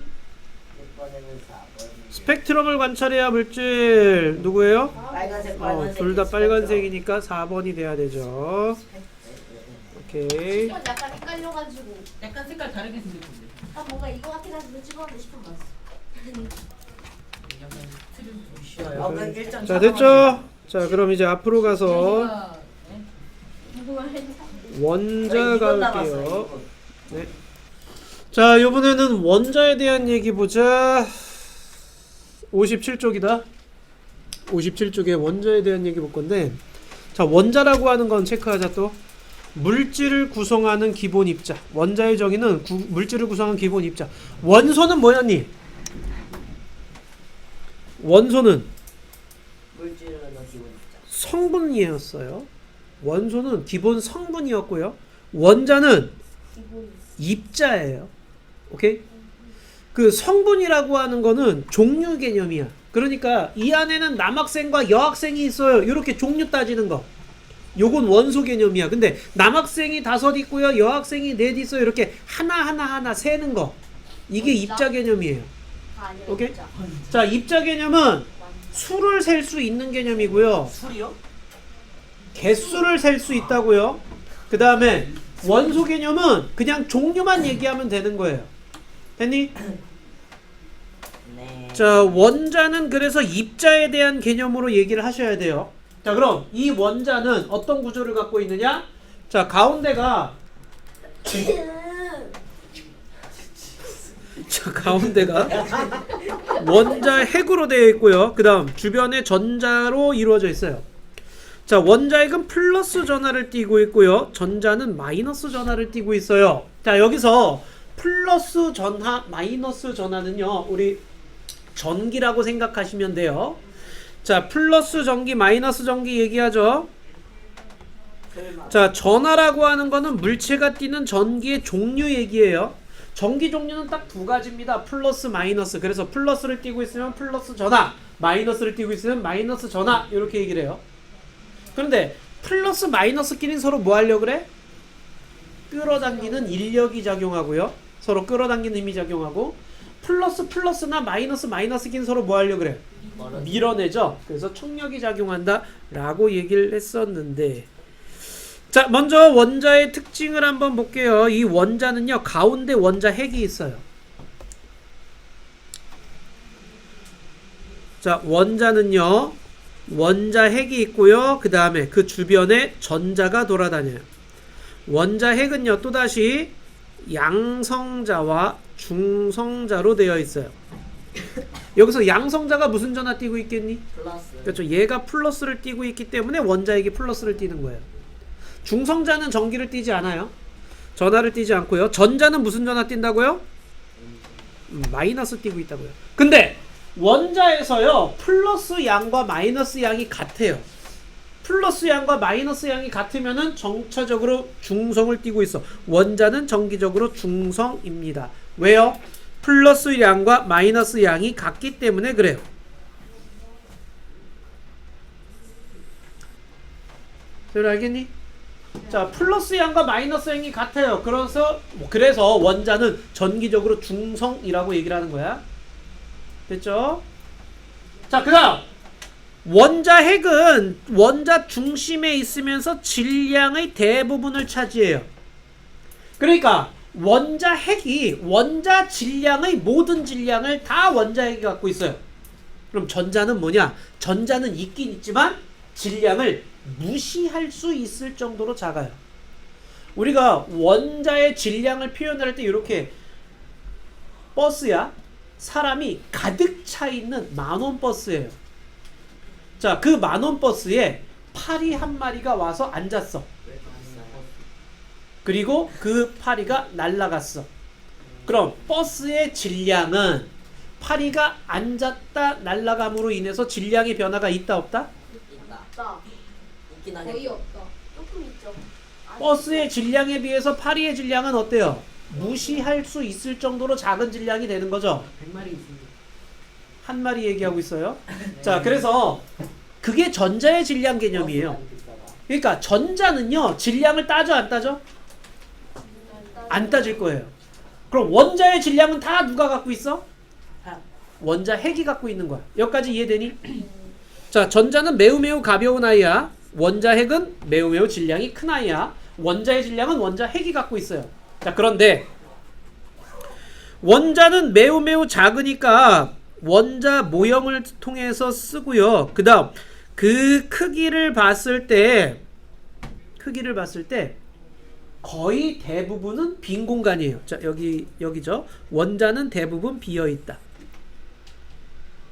4번. 스펙트럼을 관찰해야 물질 누구예요? 빨간색 빨간색. 둘 다 빨간색이니까 4번이 돼야 되죠. 오케이. 이건 약간 헷갈려가지고 약간 색깔 다르게 생겼던데. 아 뭔가 이거 같아가지고 찍었는데 싶은 거 봤어. 약간 틀은 좀 쉬워요. 어, 그 일정 자 됐죠? 자 그럼 이제 앞으로 가서 제가, 네? 궁금한 원자 갈게요. 네. 자 이번에는 원자에 대한 얘기 보자. 57쪽이다. 57쪽에 원자에 대한 얘기 볼 건데, 자 원자라고 하는 건 체크하자. 또 물질을 구성하는 기본 입자. 원자의 정의는 물질을 구성하는 기본 입자. 원소는 뭐였니? 원소는 물질은 기본 입자. 성분이었어요. 원소는 기본 성분이었고요. 원자는 기본. 입자예요. 오케이? 그 성분이라고 하는 거는 종류 개념이야. 그러니까 이 안에는 남학생과 여학생이 있어요. 이렇게 종류 따지는 거. 요건 원소 개념이야. 근데 남학생이 5 있고요. 여학생이 4 있어요. 이렇게 하나 세는 거. 이게 입자 개념이에요. 아니야. 오케이? 진짜. 자, 입자 개념은 수를 셀 수 있는 개념이고요. 술이요? 개수를 셀 수 있다고요. 그 다음에 원소 개념은 그냥 종류만 얘기하면 되는 거예요. 됐니? 네. 자, 원자는 그래서 입자에 대한 개념으로 얘기를 하셔야 돼요. 자, 그럼 이 원자는 어떤 구조를 갖고 있느냐? 자, 가운데가 원자 핵으로 되어 있고요. 그 다음 주변에 전자로 이루어져 있어요. 자, 원자핵은 플러스 전하를 띠고 있고요. 전자는 마이너스 전하를 띠고 있어요. 자, 여기서 플러스 전하, 마이너스 전하는요, 우리 전기라고 생각하시면 돼요. 자, 플러스 전기, 마이너스 전기 얘기하죠. 자, 전하라고 하는 거는 물체가 띠는 전기의 종류 얘기예요. 전기 종류는 딱 2가지입니다. 플러스, 마이너스. 그래서 플러스를 띠고 있으면 플러스 전하, 마이너스를 띠고 있으면 마이너스 전하, 이렇게 얘기를 해요. 그런데 플러스, 마이너스끼리는 서로 뭐 하려고 그래? 끌어당기는 인력이 작용하고요. 서로 끌어당기는 힘이 작용하고, 플러스나 마이너스끼리는 서로 뭐 하려고 그래? 밀어내죠. 그래서冲力이 작용한다 라고 얘기를 했었는데, 자, 먼저 원자의 특징을 한번 볼게요. 이 원자는요, 가운데 원자 핵이 있어요. 자, 원자는요, 원자 핵이 있고요. 그 다음에 그 주변에 전자가 돌아다녀요. 원자 핵은요, 또다시 양성자와 중성자로 되어 있어요. 여기서 양성자가 무슨 전하 띄고 있겠니? 플러스. 그렇죠. 얘가 플러스를 띄고 있기 때문에 원자핵이 플러스를 띄는 거예요. 중성자는 전기를 띄지 않아요. 전하를 띄지 않고요. 전자는 무슨 전하 띈다고요? 마이너스 띄고 있다고요. 근데 원자에서요, 플러스 양과 마이너스 양이 같아요. 플러스 양과 마이너스 양이 같으면은 정차적으로 중성을 띄고 있어. 원자는 정기적으로 중성입니다. 왜요? 플러스 양과 마이너스 양이 같기 때문에 그래요. 잘 알겠니? 자, 플러스 양과 마이너스 양이 같아요. 그래서 원자는 전기적으로 중성이라고 얘기를 하는 거야. 됐죠? 자, 그 다음 원자 핵은 원자 중심에 있으면서 질량의 대부분을 차지해요. 그러니까 원자 핵이 원자 질량의 모든 질량을 다 원자 핵이 갖고 있어요. 그럼 전자는 뭐냐? 전자는 있긴 있지만 질량을 무시할 수 있을 정도로 작아요. 우리가 원자의 질량을 표현할 때 이렇게 버스야, 사람이 가득 차 있는 만원 버스예요. 자, 그 만원 버스에 파리 한 마리가 와서 앉았어. 그리고 그 파리가 날아갔어. 그럼 버스의 질량은 파리가 앉았다 날아감으로 인해서 질량의 변화가 있다 없다? 없다. 있긴 거의 하겠다. 없다. 조금 있죠. 버스의 질량에 비해서 파리의 질량은 어때요? 무시할 수 있을 정도로 작은 질량이 되는 거죠. 100마리 있습니다. 한 마리 얘기하고 있어요. 자, 그래서 그게 전자의 질량 개념이에요. 그러니까 전자는요 질량을 따져 안 따져? 안 따질 거예요. 그럼 원자의 질량은 다 누가 갖고 있어? 아, 원자 핵이 갖고 있는 거야. 여기까지 이해되니? 자, 전자는 매우 가벼운 아이야. 원자 핵은 매우 질량이 큰 아이야. 원자의 질량은 원자 핵이 갖고 있어요. 자, 그런데 원자는 매우 작으니까 원자 모형을 통해서 쓰고요. 그 다음 그 크기를 봤을 때 거의 대부분은 빈 공간이에요. 자, 여기죠. 원자는 대부분 비어 있다.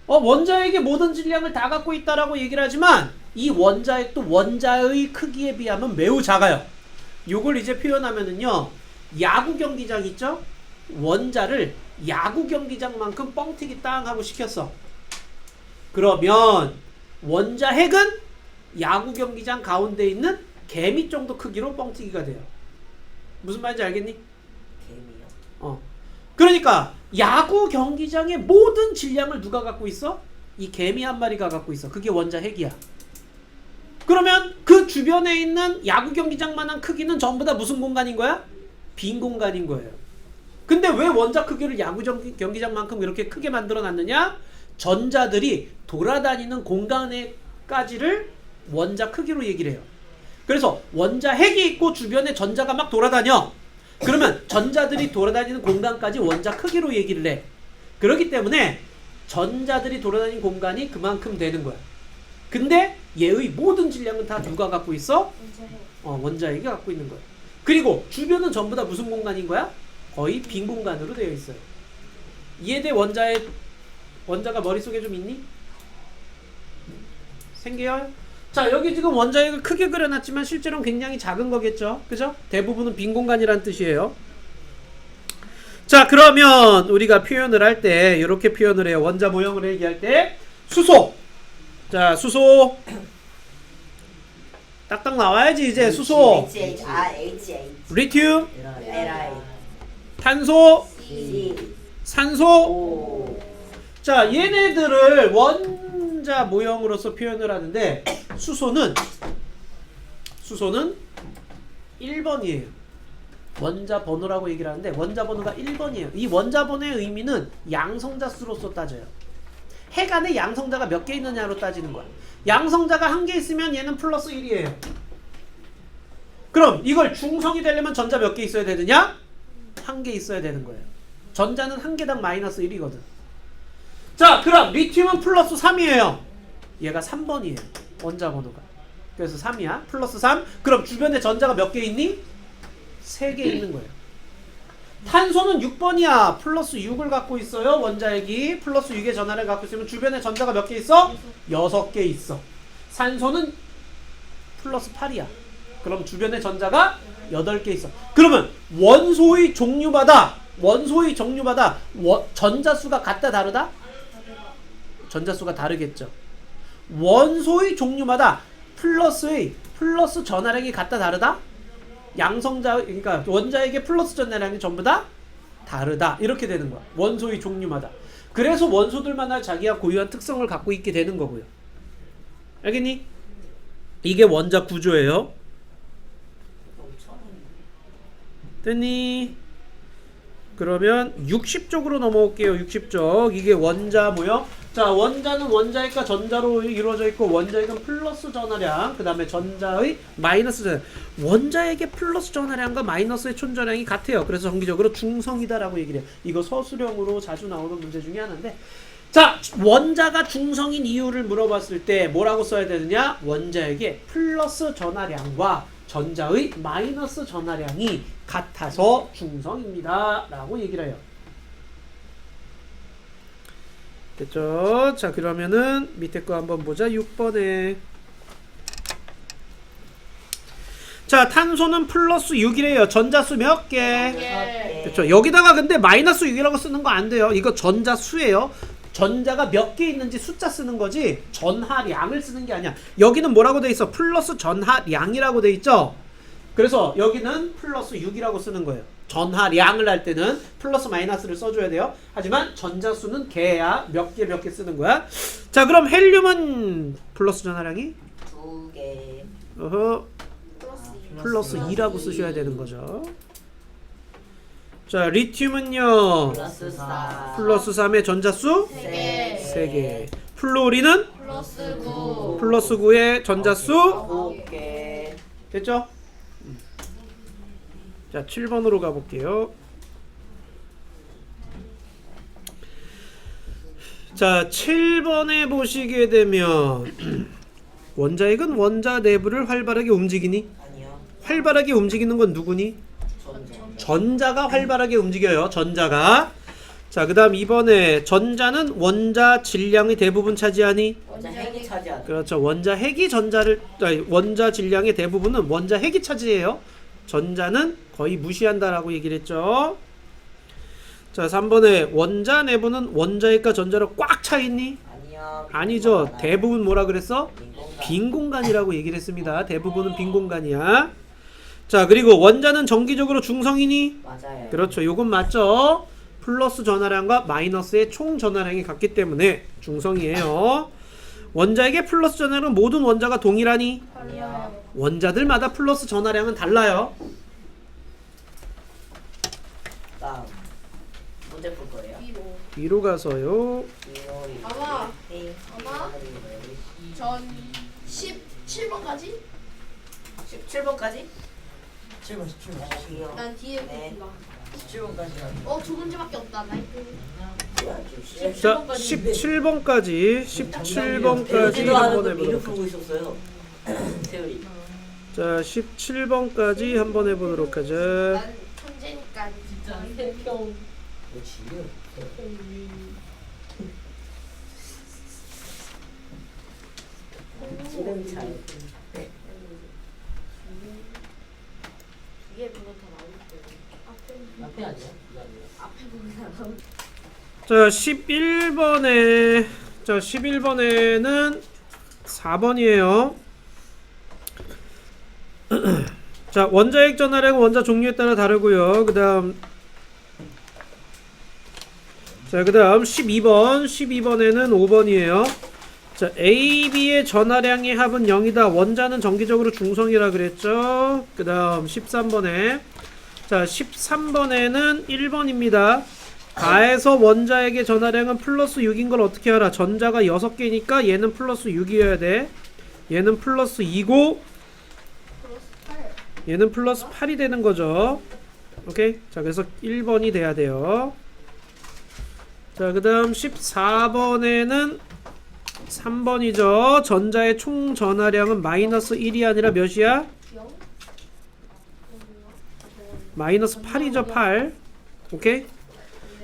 원자에게 모든 질량을 다 갖고 있다라고 얘기를 하지만 이 원자핵도 원자의 크기에 비하면 매우 작아요. 요걸 이제 표현하면은요. 야구 경기장 있죠? 원자를 야구 경기장만큼 뻥튀기 땅 하고 시켰어. 그러면 원자 핵은 야구 경기장 가운데 있는 개미 정도 크기로 뻥튀기가 돼요. 무슨 말인지 알겠니? 개미요. 그러니까 야구 경기장의 모든 질량을 누가 갖고 있어? 이 개미 한 마리가 갖고 있어. 그게 원자 핵이야. 그러면 그 주변에 있는 야구 경기장만한 크기는 전부 다 무슨 공간인 거야? 빈 공간인 거예요. 근데 왜 원자 크기를 야구 경기장만큼 이렇게 크게 만들어 놨느냐? 전자들이 돌아다니는 공간에까지를 원자 크기로 얘기를 해요. 그래서 원자 핵이 있고 주변에 전자가 막 돌아다녀. 그러면 전자들이 돌아다니는 공간까지 원자 크기로 얘기를 해. 그렇기 때문에 전자들이 돌아다니는 공간이 그만큼 되는 거야. 근데 얘의 모든 질량은 다 누가 갖고 있어? 원자핵이 갖고 있는 거야. 그리고 주변은 전부 다 무슨 공간인 거야? 거의 빈 공간으로 되어 있어요. 이해돼? 원자가 머릿속에 좀 있니? 생겨요? 자, 여기 지금 원자핵을 크게 그려놨지만 실제로는 굉장히 작은 거겠죠? 그죠? 대부분은 빈 공간이란 뜻이에요. 자, 그러면 우리가 표현을 할 때 이렇게 표현을 해요. 원자 모형을 얘기할 때 수소. 자, 수소. 딱딱 나와야지 이제 수소. HH. 리튬, LI. 탄소, C. 산소. O. 자, 얘네들을 원자 모형으로서 표현을 하는데 수소는 1번이에요. 원자 번호라고 얘기를 하는데 원자 번호가 1번이에요. 이 원자 번호의 의미는 양성자 수로서 따져요. 핵 안에 양성자가 몇 개 있느냐로 따지는 거야. 양성자가 1개 있으면 얘는 플러스 1이에요. 그럼 이걸 중성이 되려면 전자 몇 개 있어야 되느냐? 1개 있어야 되는 거예요. 전자는 1개당 마이너스 1이거든. 자, 그럼 리튬은 플러스 3이에요. 얘가 3번이에요. 원자 번호가. 그래서 3이야. 플러스 3. 그럼 주변에 전자가 몇 개 있니? 3개 있는 거예요. 탄소는 6번이야. 플러스 6을 갖고 있어요. 원자핵이. 플러스 6의 전하를 갖고 있으면 주변에 전자가 몇 개 있어? 6개 있어. 산소는 플러스 8이야. 그럼 주변에 전자가 8개 있어. 그러면 원소의 종류마다 전자수가 같다 다르다? 전자수가 다르겠죠. 원소의 종류마다 플러스 전하량이 같다 다르다? 양성자, 그러니까 원자에게 플러스 전하량이 전부 다 다르다. 이렇게 되는 거야. 원소의 종류마다. 그래서 원소들마다 자기가 고유한 특성을 갖고 있게 되는 거고요. 알겠니? 이게 원자 구조예요. 됐니? 그러면 60쪽으로 넘어올게요. 60쪽. 이게 원자 모형. 자, 원자는 원자핵과 전자로 이루어져 있고 원자핵은 플러스 전하량, 그 다음에 전자의 마이너스 전하량. 원자핵의 플러스 전하량과 마이너스의 촌전량이 같아요. 그래서 정기적으로 중성이다라고 얘기를 해요. 이거 서술형으로 자주 나오는 문제 중에 하나인데, 자, 원자가 중성인 이유를 물어봤을 때 뭐라고 써야 되느냐? 원자핵의 플러스 전하량과 전자의 마이너스 전하량이 같아서 중성입니다 라고 얘기를 해요. 됐죠? 자, 그러면은 밑에 거 한번 보자. 6번에 자, 탄소는 플러스 6이래요. 전자수 몇 개? 그렇죠. 여기다가 근데 마이너스 6이라고 쓰는 거 안 돼요. 이거 전자수예요. 전자가 몇 개 있는지 숫자 쓰는 거지 전하량을 쓰는 게 아니야. 여기는 뭐라고 돼 있어? 플러스 전하량이라고 돼 있죠? 그래서 여기는 플러스 6이라고 쓰는 거예요. 전하량을 할 때는 플러스 마이너스를 써줘야 돼요. 하지만 전자수는 개야. 몇 개 쓰는 거야. 자, 그럼 헬륨은 플러스 전하량이? 2개. 어허, 플러스 플러스 2라고 쓰셔야 되는 거죠. 자, 리튬은요. 플러스 4. 플러스 3의 전자수 3개 3개. 플로리는 플러스 9 플러스 9의 전자수 5개. 됐죠? 자, 7번으로 가볼게요. 자, 7번에 보시게 되면 원자핵은 원자 내부를 활발하게 움직이니? 아니요. 활발하게 움직이는 건 누구니? 전자. 전자가 활발하게 움직여요. 전자가. 자, 그 다음 2번에 전자는 원자 질량의 대부분 차지하니? 원자 핵이 차지하죠. 그렇죠. 원자 핵이 원자 질량의 대부분은 원자 핵이 차지해요. 전자는 거의 무시한다라고 얘기를 했죠. 자, 3번에 원자 내부는 원자핵과 전자로 꽉 차 있니? 아니요. 아니죠. 대부분 뭐라 그랬어? 빈 공간. 빈 공간이라고 얘기를 했습니다. 대부분은 빈 공간이야. 자, 그리고 원자는 정기적으로 중성이니? 맞아요. 그렇죠. 요건 맞죠. 플러스 전하량과 마이너스의 총 전하량이 같기 때문에 중성이에요. 원자에게 플러스 전하량은 모든 원자가 동일하니? 아니요. 원자들마다 플러스 전하량은 달라요. 다음 문제 풀 거예요. 뒤로 가서요. 아마 전 17번까지? 17번까지? 17번 17번. 난 뒤에 네. 네. 17번까지. 두 문제밖에 없다. 나이스. 자, 17번까지 17번까지 한번 해보도록 풀고 있었어요. 세율이. 자, 17번까지 한번 해보도록 하자. 난 천재니까. 진짜 지름 차이. 위에 부분 다 나오고 앞에 아니야? 앞에 부분 다 나오고. 자, 11번에는 4번이에요. 자, 원자핵 전하량은 원자 종류에 따라 다르고요. 그다음 12번에는 5번이에요. 자, A, B의 전하량의 합은 0이다. 원자는 정기적으로 중성이라 그랬죠. 그다음 13번에 자, 13번에는 1번입니다. 가에서 원자핵의 전하량은 플러스 6인 걸 어떻게 알아? 전자가 6개니까 얘는 플러스 6이어야 돼. 얘는 플러스 2고 얘는 플러스 8이 되는 거죠. 오케이? 자, 그래서 1번이 돼야 돼요. 자, 그 다음 14번에는 3번이죠. 전자의 총 전하량은 마이너스 1이 아니라 몇이야? 마이너스 8이죠. 8. 오케이?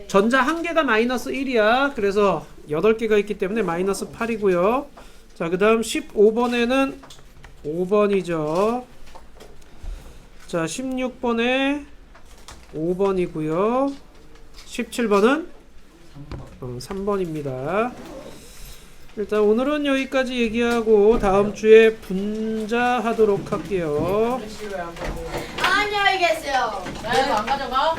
전자 한 개가 마이너스 1이야. 그래서 8개가 있기 때문에 마이너스 8이고요. 자, 그 다음 15번에는 5번이죠. 자, 16번에 5번이고요. 17번은 3번입니다. 일단 오늘은 여기까지 얘기하고 다음 주에 분자하도록 할게요. 안녕히 계세요. 나 이거 안 가져가?